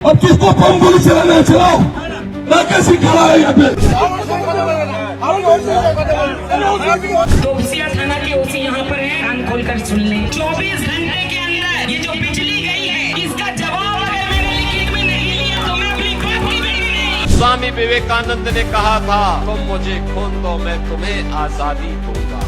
और किसको बम गोली चलाना चलाओ, मैं सिखा है यहाँ पे। तोपसिया थाना की ओसी यहाँ पर है, कान खोलकर सुन लें। 24 घंटे के अंदर ये जो बिजली गई है, इसका जवाब अगर मैंने लिखित में नहीं लिया तो मैं अपनी बात नहीं करूंगी। स्वामी विवेकानंद ने कहा था, तुम मुझे खून दो, मैं तुम्हें आजादी दूंगा।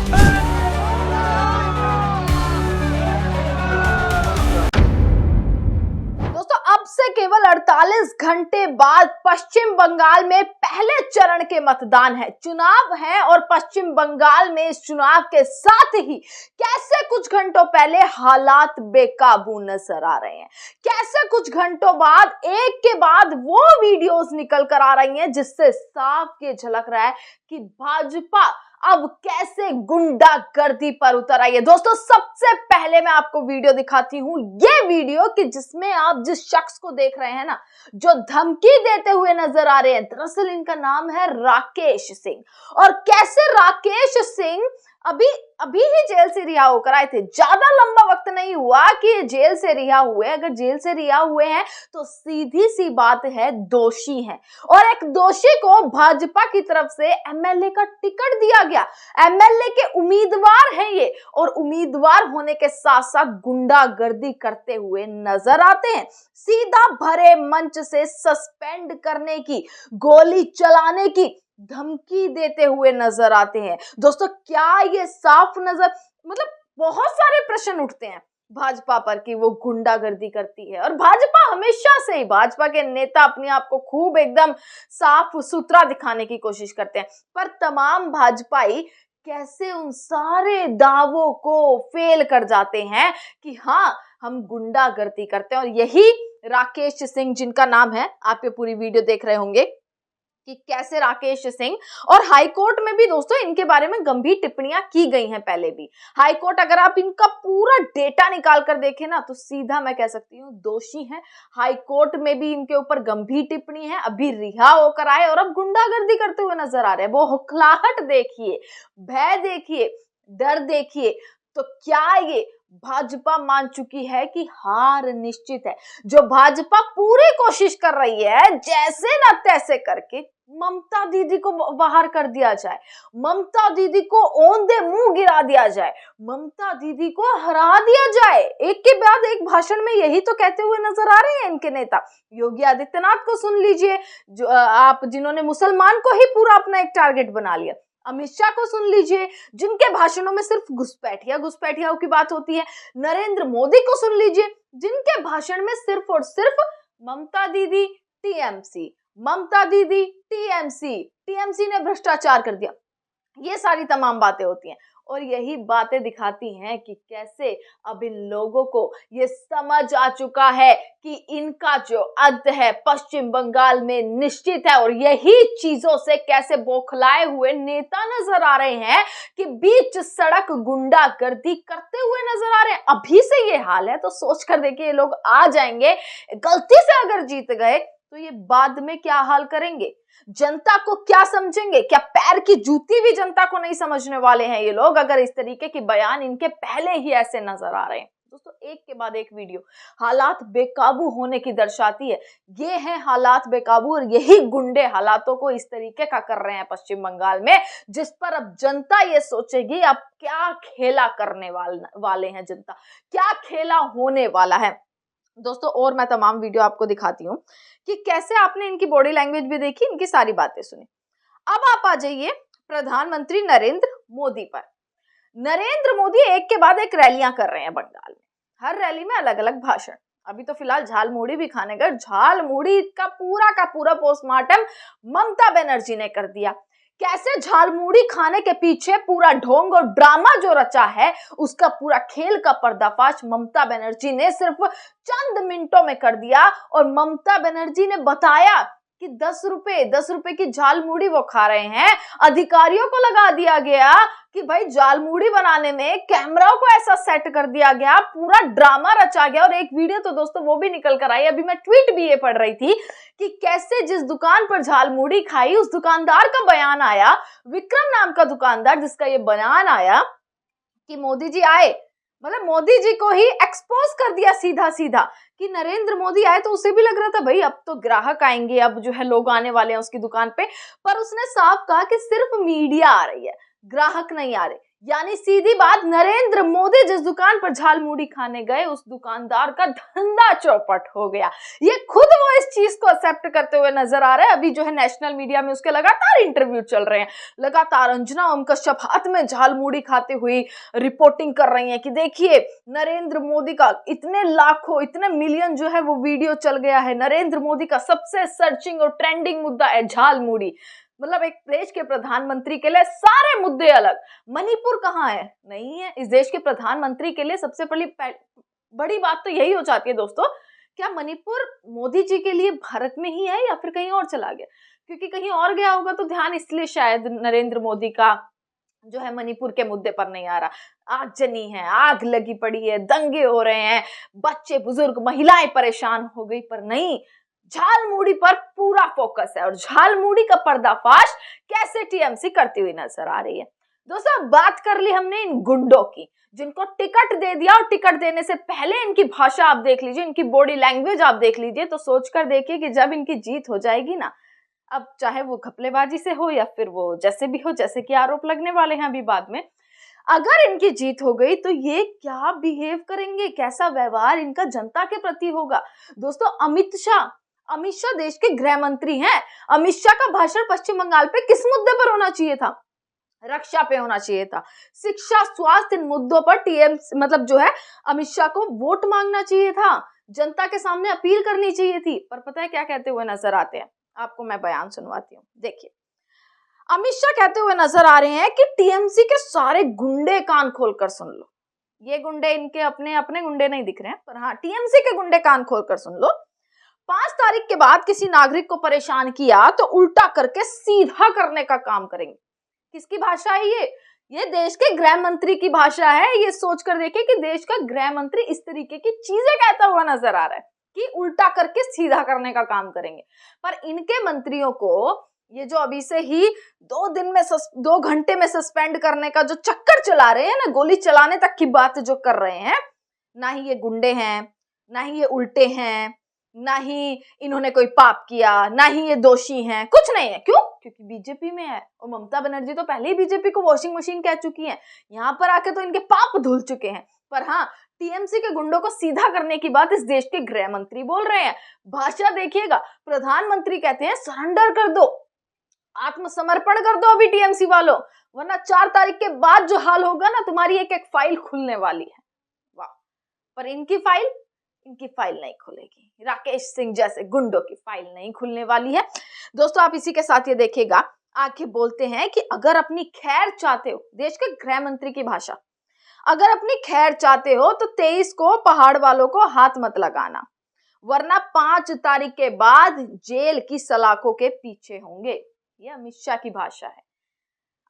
दोस्तों, अब से केवल 48 घंटे बाद पश्चिम बंगाल में पहले चरण के मतदान है, चुनाव है। और पश्चिम बंगाल में इस चुनाव के साथ ही कैसे कुछ घंटों पहले हालात बेकाबू नजर आ रहे हैं, कैसे कुछ घंटों बाद एक के बाद वो वीडियोस निकल कर आ रही हैं जिससे साफ ये झलक रहा है कि भाजपा अब कैसे गुंडागर्दी पर उतर आई है। दोस्तों, सबसे पहले मैं आपको वीडियो दिखाती हूं, ये वीडियो कि जिसमें आप जिस शख्स को देख रहे हैं ना, जो धमकी देते हुए नजर आ रहे हैं, दरअसल इनका नाम है राकेश सिंह। और कैसे राकेश सिंह अभी ही जेल से रिहा होकर आए थे, ज्यादा लंबा वक्त नहीं हुआ कि जेल से रिहा हुए। अगर जेल से रिहा हुए हैं तो सीधी सी बात है, दोषी हैं। और एक दोषी को भाजपा की तरफ से एमएलए का टिकट दिया गया, एमएलए के उम्मीदवार हैं ये, और उम्मीदवार होने के साथ साथ गुंडागर्दी करते हुए नजर आते हैं। सीधा भरे मंच से सस्पेंड करने की, गोली चलाने की धमकी देते हुए नजर आते हैं। दोस्तों, क्या ये साफ नजर, मतलब बहुत सारे प्रश्न उठते हैं भाजपा पर कि वो गुंडागर्दी करती है। और भाजपा हमेशा से ही, भाजपा के नेता अपने आप को खूब एकदम साफ सुथरा दिखाने की कोशिश करते हैं, पर तमाम भाजपाई कैसे उन सारे दावों को फेल कर जाते हैं कि हाँ, हम गुंडागर्दी करते हैं। और यही राकेश सिंह, जिनका नाम है, आप ये पूरी वीडियो देख रहे होंगे कि कैसे राकेश सिंह, और हाईकोर्ट में भी दोस्तों इनके बारे में गंभीर टिप्पणियां की गई हैं पहले भी। हाईकोर्ट, अगर आप इनका पूरा डेटा निकाल कर देखें ना, तो सीधा मैं कह सकती हूँ दोषी हैं। हाईकोर्ट में भी इनके ऊपर गंभीर टिप्पणी है, अभी रिहा होकर आए और अब गुंडागर्दी करते हुए नजर आ रहे हैं। वो हौखलाहट देखिए, भय देखिए, डर देखिए। तो क्या ये भाजपा मान चुकी है कि हार निश्चित है? जो भाजपा पूरी कोशिश कर रही है जैसे न तैसे करके ममता दीदी को बाहर कर दिया जाए, ममता दीदी को औंधे मुंह गिरा दिया जाए, ममता दीदी को हरा दिया जाए। एक के बाद एक भाषण में यही तो कहते हुए नजर आ रहे हैं इनके नेता। योगी आदित्यनाथ को सुन लीजिए, जो आप जिन्होंने मुसलमान को ही पूरा अपना एक टारगेट बना लिया। अमित शाह को सुन लीजिए, जिनके भाषणों में सिर्फ घुसपैठियाओं की बात होती है। नरेंद्र मोदी को सुन लीजिए, जिनके भाषण में सिर्फ और सिर्फ ममता दीदी टीएमसी, ममता दीदी टीएमसी, टीएमसी ने भ्रष्टाचार कर दिया, ये सारी तमाम बातें होती हैं। और यही बातें दिखाती हैं कि कैसे अब इन लोगों को ये समझ आ चुका है कि इनका जो अंत है पश्चिम बंगाल में निश्चित है। और यही चीजों से कैसे बौखलाए हुए नेता नजर आ रहे हैं कि बीच सड़क गुंडागर्दी करते हुए नजर आ रहे हैं। अभी से ये हाल है तो सोच कर देखिए, ये लोग आ जाएंगे, गलती से अगर जीत गए तो ये बाद में क्या हाल करेंगे, जनता को क्या समझेंगे? क्या पैर की जूती भी जनता को नहीं समझने वाले हैं ये लोग, अगर इस तरीके की बयान इनके पहले ही ऐसे नजर आ रहे हैं। दोस्तों, एक के बाद एक वीडियो हालात बेकाबू होने की दर्शाती है। ये हैं हालात बेकाबू, और यही गुंडे हालातों को इस तरीके का कर रहे हैं पश्चिम बंगाल में, जिस पर अब जनता ये सोचेगी अब क्या खेला करने वाले हैं जनता, क्या खेला होने वाला है। दोस्तों, और मैं तमाम वीडियो आपको दिखाती हूँ कि कैसे आपने इनकी बॉडी लैंग्वेज भी देखी, इनकी सारी बातें सुनी। अब आप आ जाइए प्रधानमंत्री नरेंद्र मोदी पर। नरेंद्र मोदी एक के बाद एक रैलियां कर रहे हैं बंगाल में, हर रैली में अलग अलग भाषण। अभी तो फिलहाल झालमुड़ी भी खाने गए, झालमुड़ी का पूरा पोस्टमार्टम ममता बनर्जी ने कर दिया। कैसे झालमुड़ी खाने के पीछे पूरा ढोंग और ड्रामा जो रचा है, उसका पूरा खेल का पर्दाफाश ममता बनर्जी ने सिर्फ चंद मिनटों में कर दिया। और ममता बनर्जी ने बताया कि 10 रुपए की झालमुड़ी वो खा रहे हैं। अधिकारियों को लगा दिया गया कि भाई झालमुड़ी बनाने में कैमरा को ऐसा सेट कर दिया गया, पूरा ड्रामा रचा गया। और एक वीडियो तो दोस्तों वो भी निकल कर आई, अभी मैं ट्वीट भी ये पढ़ रही थी कि कैसे जिस दुकान पर झालमुड़ी खाई उस दुकानदार का बयान आया, विक्रम नाम का दुकानदार, जिसका ये बयान आया कि मोदी जी आए, मतलब मोदी जी को ही एक्सपोज कर दिया सीधा सीधा कि नरेंद्र मोदी आए तो उसे भी लग रहा था भाई अब तो ग्राहक आएंगे, अब जो है लोग आने वाले हैं उसकी दुकान पे, पर उसने साफ कहा कि सिर्फ मीडिया आ रही है, ग्राहक नहीं आ रहे। यानी सीधी बात, नरेंद्र मोदी जिस दुकान पर झालमुड़ी खाने गए उस दुकानदार का धंधा चौपट हो गया। ये खुद वो इस चीज को एक्सेप्ट करते हुए नजर आ रहे हैं। अभी जो है नेशनल मीडिया में उसके लगातार इंटरव्यू चल रहे हैं, लगातार अंजना ओम कश्यप हाथ में झालमुड़ी खाते हुए रिपोर्टिंग कर रही हैं कि देखिए नरेंद्र मोदी का इतने लाखों, इतने मिलियन जो है वो वीडियो चल गया है, नरेंद्र मोदी का सबसे सर्चिंग और ट्रेंडिंग मुद्दा है झालमुड़ी। मतलब एक देश के प्रधानमंत्री के लिए सारे मुद्दे अलग। मणिपुर कहाँ है? नहीं है। इस देश के प्रधानमंत्री के लिए सबसे बड़ी बात तो यही हो जाती है दोस्तों, क्या मणिपुर मोदी जी के लिए भारत में ही है या फिर कहीं और चला गया? क्योंकि कहीं और गया होगा तो ध्यान इसलिए शायद नरेंद्र मोदी का जो है मणिपुर के मुद्दे पर नहीं आ रहा। आगजनी है, आग लगी पड़ी है, दंगे हो रहे हैं, बच्चे बुजुर्ग महिलाएं परेशान हो गई, पर नहीं, झालमुड़ी पर पूरा फोकस है। और झालमुड़ी का पर्दाफाश कैसे टीएमसी करती हुई नजर आ रही है। दोस्तों बात कर ली हमने इन गुंडों की, जिनको टिकट दे दिया, और टिकट देने से पहले इनकी भाषा आप देख लीजिए, इनकी बॉडी लैंग्वेज आप देख लीजिए, तो सोचकर देखिए कि जब इनकी जीत हो जाएगी ना, अब चाहे वो घपलेबाजी से हो या फिर वो जैसे भी हो, जैसे कि आरोप लगने वाले हैं अभी बाद में, अगर इनकी जीत हो गई तो ये क्या बिहेव करेंगे, कैसा व्यवहार इनका जनता के प्रति होगा। दोस्तों अमित शाह देश के गृह मंत्री हैं। अमित शाह का भाषण पश्चिम बंगाल पे किस मुद्दे पर होना चाहिए था? रक्षा पे होना चाहिए था। शिक्षा, स्वास्थ्य, इन मुद्दों पर टीएमसी मतलब जो है अमित शाह को वोट मांगना चाहिए था, जनता के सामने अपील करनी चाहिए थी। पर पता है क्या कहते हुए नजर आते हैं? आपको मैं बयान सुनवाती हूँ, देखिए। अमित शाह कहते हुए नजर आ रहे हैं कि टीएमसी के सारे गुंडे कान खोलकर सुन लो। ये गुंडे इनके अपने गुंडे नहीं दिख रहे हैं, पर हाँ टीएमसी के गुंडे कान खोलकर सुन लो। 5 तारीख के बाद किसी नागरिक को परेशान किया तो उल्टा करके सीधा करने का काम करेंगे। किसकी भाषा है ये देश के गृह मंत्री की भाषा है। ये सोचकर देखिए कि देश का गृह मंत्री इस तरीके की चीजें कहता हुआ नजर आ रहा है कि उल्टा करके सीधा करने का काम करेंगे। पर इनके मंत्रियों को ये जो अभी से ही 2 घंटे में सस्पेंड करने का जो चक्कर चला रहे हैं ना, गोली चलाने तक की बात जो कर रहे हैं, ना ही ये गुंडे हैं, ना ही ये उल्टे हैं, ना ही इन्होंने कोई पाप किया, ना ही ये दोषी हैं, कुछ नहीं है। क्यों? क्योंकि बीजेपी में है, और ममता बनर्जी तो पहले ही बीजेपी को वॉशिंग मशीन कह चुकी हैं। यहाँ पर आके तो इनके पाप धुल चुके हैं। पर हाँ, टीएमसी के गुंडों को सीधा करने की बात इस देश के गृह मंत्री बोल रहे हैं। भाषा देखिएगा, प्रधानमंत्री कहते हैं सरेंडर कर दो, आत्मसमर्पण कर दो अभी टीएमसी वालों, वरना 4 तारीख के बाद जो हाल होगा ना, तुम्हारी एक एक फाइल खुलने वाली है। वाह! पर इनकी फाइल नहीं खुलेगी। राकेश सिंह जैसे गुंडों की फाइल नहीं खुलने वाली है। दोस्तों आप इसी के साथ ये देखिएगा, आगे बोलते हैं कि अगर अपनी खैर चाहते हो, देश के गृह मंत्री की भाषा, अगर अपनी खैर चाहते हो तो 23 को पहाड़ वालों को हाथ मत लगाना, वरना 5 तारीख के बाद जेल की सलाखों के पीछे होंगे। ये अमित शाह की भाषा है।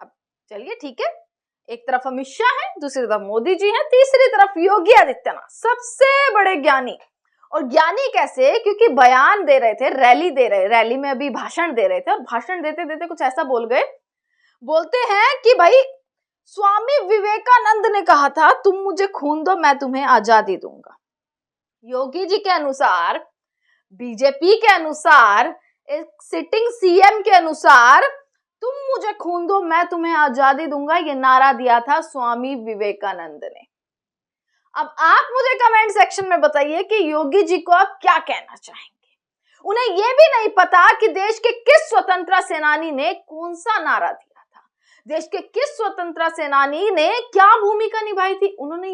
अब चलिए ठीक है, एक तरफ अमित शाह है, दूसरी तरफ मोदी जी हैं, तीसरी तरफ योगी आदित्यनाथ, सबसे बड़े ज्ञानी। और ज्ञानी कैसे? क्योंकि बयान दे रहे थे, रैली में अभी भाषण दे रहे थे, और भाषण देते देते कुछ ऐसा बोल गए, बोलते हैं कि भाई स्वामी विवेकानंद ने कहा था तुम मुझे खून दो मैं तुम्हें आजादी दूंगा। योगी जी के अनुसार, बीजेपी के अनुसार, एक सिटिंग सीएम के अनुसार, तुम मुझे खून दो मैं तुम्हें आजादी दूंगा, ये नारा दिया था स्वामी विवेकानंद ने। अब आप मुझे कमेंट सेक्शन में बताइए कि योगी जी को आप क्या कहना चाहेंगे। उन्हें यह भी नहीं पता कि देश के किस स्वतंत्रता सेनानी ने कौन सा नारा दिया था, देश के किस स्वतंत्रता सेनानी ने क्या भूमिका निभाई थी, उन्हें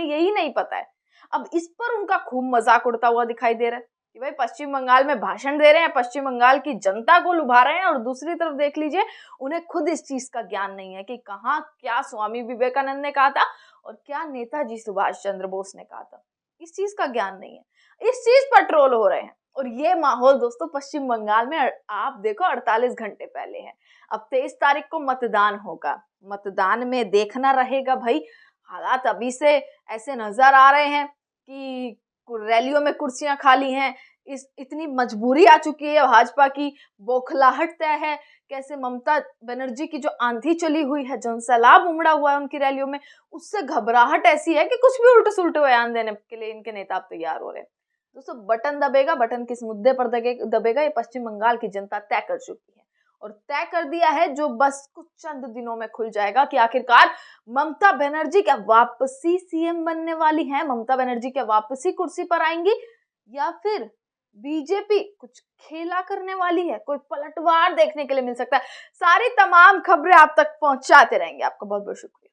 यही नहीं पता है। अब इस पर उनका खूब मजाक उड़ता हुआ दिखाई दे रहा है कि भाई पश्चिम बंगाल में भाषण दे रहे हैं, पश्चिम बंगाल की जनता को लुभा रहे हैं, और दूसरी तरफ देख लीजिए उन्हें खुद इस चीज का ज्ञान नहीं है कि कहाँ क्या स्वामी विवेकानंद ने कहा था और क्या नेताजी सुभाष चंद्र बोस ने कहा था। इस चीज का ज्ञान नहीं है, इस चीज पर ट्रोल हो रहे हैं। और ये माहौल दोस्तों पश्चिम बंगाल में आप देखो 48 घंटे पहले है। अब 23 तारीख को मतदान होगा, मतदान में देखना रहेगा भाई। हालात अभी से ऐसे नजर आ रहे हैं कि रैलियों में कुर्सियां खाली हैं, इतनी मजबूरी आ चुकी है भाजपा की, बौखलाहट तय है। कैसे ममता बनर्जी की जो आंधी चली हुई है, जनसैलाब उमड़ा हुआ है उनकी रैलियों में, उससे घबराहट ऐसी है कि कुछ भी उल्टे सुल्टे बयान देने के लिए इनके नेता तैयार हो रहे हैं। दोस्तों बटन दबेगा, बटन किस मुद्दे पर दबेगा ये पश्चिम बंगाल की जनता तय कर चुकी है और तय कर दिया है, जो बस कुछ चंद दिनों में खुल जाएगा कि आखिरकार ममता बनर्जी क्या वापसी सीएम बनने वाली हैं, ममता बनर्जी क्या वापसी कुर्सी पर आएंगी या फिर बीजेपी कुछ खेला करने वाली है, कोई पलटवार देखने के लिए मिल सकता है। सारी तमाम खबरें आप तक पहुंचाते रहेंगे। आपका बहुत बहुत शुक्रिया।